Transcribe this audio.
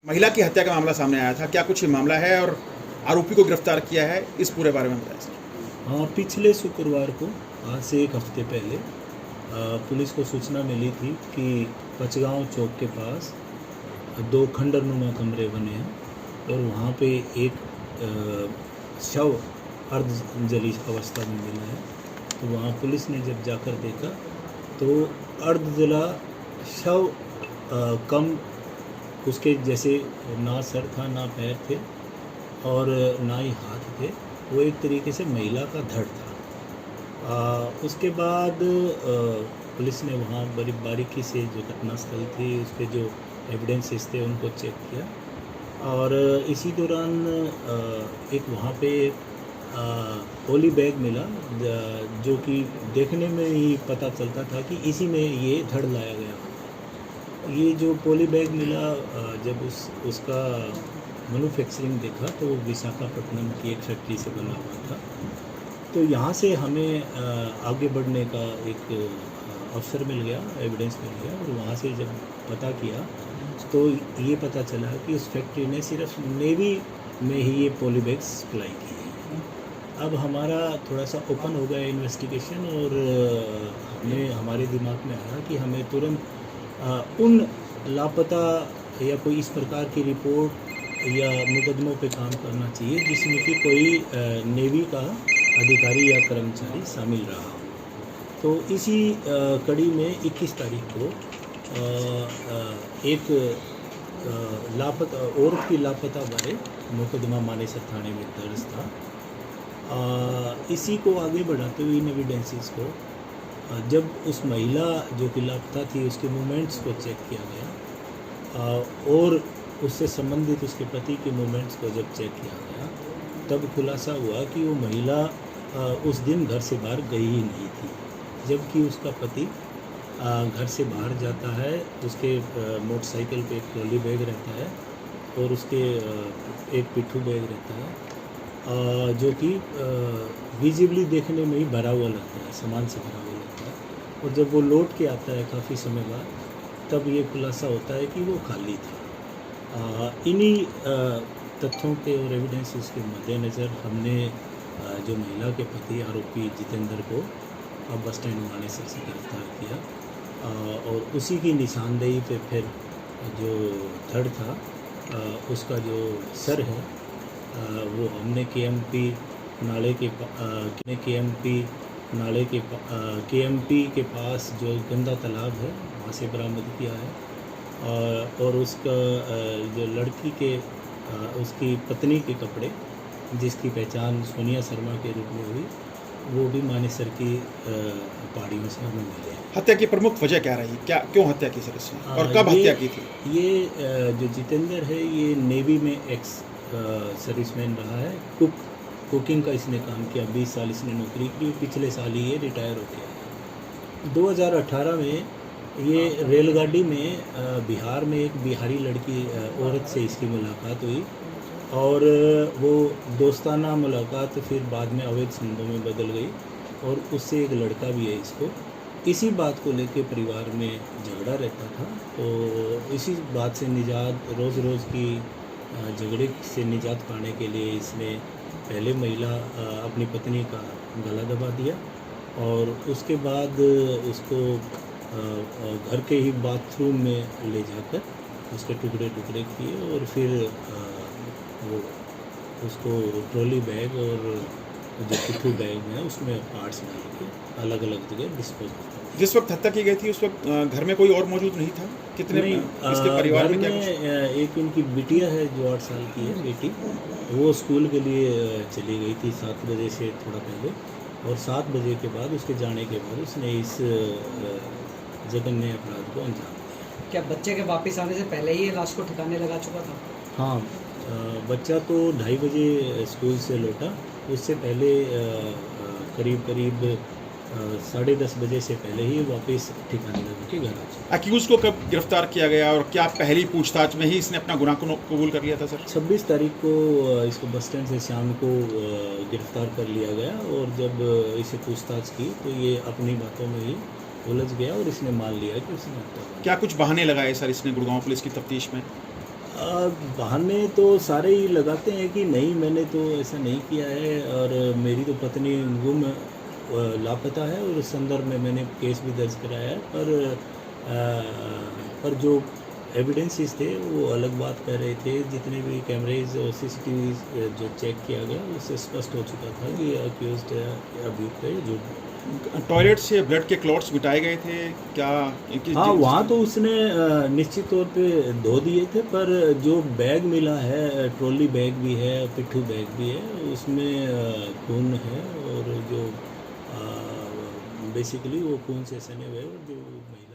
महिला की हत्या का मामला सामने आया था, क्या कुछ मामला है और आरोपी को गिरफ्तार किया है, इस पूरे बारे में बताएं सर। हाँ, पिछले शुक्रवार को आज से एक हफ्ते पहले पुलिस को सूचना मिली थी कि पचगांव चौक के पास दो खंडरनुमा कमरे बने हैं और वहाँ पे एक शव अर्धजली अवस्था में मिला है। तो वहाँ पुलिस ने जब जाकर देखा तो अर्धजला शव कम उसके जैसे ना सर था ना पैर थे और ना ही हाथ थे, वो एक तरीके से महिला का धड़ था। उसके बाद पुलिस ने वहाँ बड़ी बारीकी से जो घटनास्थल थी उस पर जो एविडेंसेस थे उनको चेक किया और इसी दौरान एक वहाँ पे पॉली बैग मिला जो कि देखने में ही पता चलता था कि इसी में ये धड़ लाया गया। ये जो पॉली बैग मिला जब उसका मैन्युफैक्चरिंग देखा तो वो विशाखापट्टनम की एक फैक्ट्री से बना हुआ था। तो यहाँ से हमें आगे बढ़ने का एक अवसर मिल गया, एविडेंस मिल गया और वहाँ से जब पता किया तो ये पता चला कि उस फैक्ट्री ने सिर्फ नेवी में ही ये पॉली बैग्स सप्लाई की है। अब हमारा थोड़ा सा ओपन हो गया इन्वेस्टिगेशन और हमारे दिमाग में आया कि हमें तुरंत उन लापता या कोई इस प्रकार की रिपोर्ट या मुकदमों पे काम करना चाहिए जिसमें कि कोई नेवी का अधिकारी या कर्मचारी शामिल रहा हो। तो इसी कड़ी में 21 तारीख को एक लापता औरत की लापता बारे मुकदमा मानेसर थाने में दर्ज था। इसी को आगे बढ़ाते हुए इन एविडेंसेस को जब उस महिला जो कि लापता थी उसके मूवमेंट्स को चेक किया गया और उससे संबंधित उसके पति के मूवमेंट्स को जब चेक किया गया तब खुलासा हुआ कि वो महिला उस दिन घर से बाहर गई ही नहीं थी, जबकि उसका पति घर से बाहर जाता है। उसके मोटरसाइकिल पे एक ट्रॉली बैग रहता है और उसके एक पिट्ठू बैग रहता है जो कि विजिबली देखने में ही भरा हुआ लगता है, सामान से भरा हुआ लगता है। और जब वो लौट के आता है काफ़ी समय बाद तब ये खुलासा होता है कि वो खाली था। इन्हीं तथ्यों के और एविडेंसेस के मद्देनज़र हमने जो महिला के पति आरोपी जितेंद्र को बस स्टैंड मानेसर से गिरफ्तार किया और उसी की निशानदेही पे फिर जो धड़ था उसका जो सर है वो हमने केएमपी के पास जो गंदा तालाब है वहाँ से बरामद किया है और उसका जो लड़की के उसकी पत्नी के कपड़े जिसकी पहचान सोनिया शर्मा के रूप में हुई वो भी मानेसर की पहाड़ियों से हमें मिले। हत्या की प्रमुख वजह क्या रही, क्यों हत्या की सर इसने और कब हत्या की थी? ये जो जितेंद्र है ये नेवी में एक्स सर्विसमैन रहा है। कुकिंग का इसने काम किया, 20 साल इसने नौकरी की, पिछले साल ही ये रिटायर हो गया। 2018 में ये रेलगाड़ी में बिहार में एक बिहारी लड़की औरत से इसकी मुलाकात हुई और वो दोस्ताना मुलाकात फिर बाद में अवैध संबंधों में बदल गई और उससे एक लड़का भी है। इसको इसी बात को लेके परिवार में झगड़ा रहता था, तो इसी बात से निजात रोज़ की झगड़े से निजात पाने के लिए इसने पहले अपनी पत्नी का गला दबा दिया और उसके बाद उसको घर के ही बाथरूम में ले जाकर उसके टुकड़े किए और फिर वो उसको ट्रॉली बैग और जो पिट्ठू बैग है उसमें पार्ट्स डाल के अलग अलग जगह डिस्पोज करता। जिस वक्त हत्या की गई थी उस वक्त घर में कोई और मौजूद नहीं था? कितने नहीं, इसके परिवार में क्या एक इनकी बिटिया है जो 8 साल की है बेटी, वो स्कूल के लिए चली गई थी 7 बजे से थोड़ा पहले और 7 बजे के बाद उसके जाने के बाद उसने इस जघन्य अपराध को अंजाम दिया। क्या बच्चे के वापस आने से पहले ही लाश को ठिकाने लगा चुका था? हाँ, बच्चा तो 2:30 बजे स्कूल से लौटा, उससे पहले करीब 10:30 बजे से पहले ही वापस ठिकाने लगा के घर आ चुका। अक्यूज को कब गिरफ्तार किया गया और क्या पहली पूछताछ में ही इसने अपना गुनाह को कबूल कर लिया था सर? 26 तारीख को इसको बस स्टैंड से शाम को गिरफ्तार कर लिया गया और जब इसे पूछताछ की तो ये अपनी बातों में ही उलझ गया और इसने मान लिया कि उसने हत्या की। क्या कुछ बहाने लगाए सर इसने गुड़गांव पुलिस की तफ्तीश में? बहाने तो सारे ही लगाते हैं कि नहीं मैंने तो ऐसा नहीं किया है और मेरी तो पत्नी गुम लापता है और उस संदर्भ में मैंने केस भी दर्ज कराया है पर जो एविडेंसेस थे वो अलग बात कर रहे थे। जितने भी कैमरेज और सीसीटीवी जो चेक किया गया उससे स्पष्ट हो चुका था कि अक्यूज्ड अभियुक्त है जो टॉयलेट से ब्लड के क्लॉट्स मिटाए गए थे क्या? हाँ वहाँ तो उसने निश्चित तौर पे धो दिए थे, पर जो बैग मिला है ट्रॉली बैग भी है पिट्ठू बैग भी है उसमें खून है और जो बेसिकली वो खून से सने हुए और जो महिला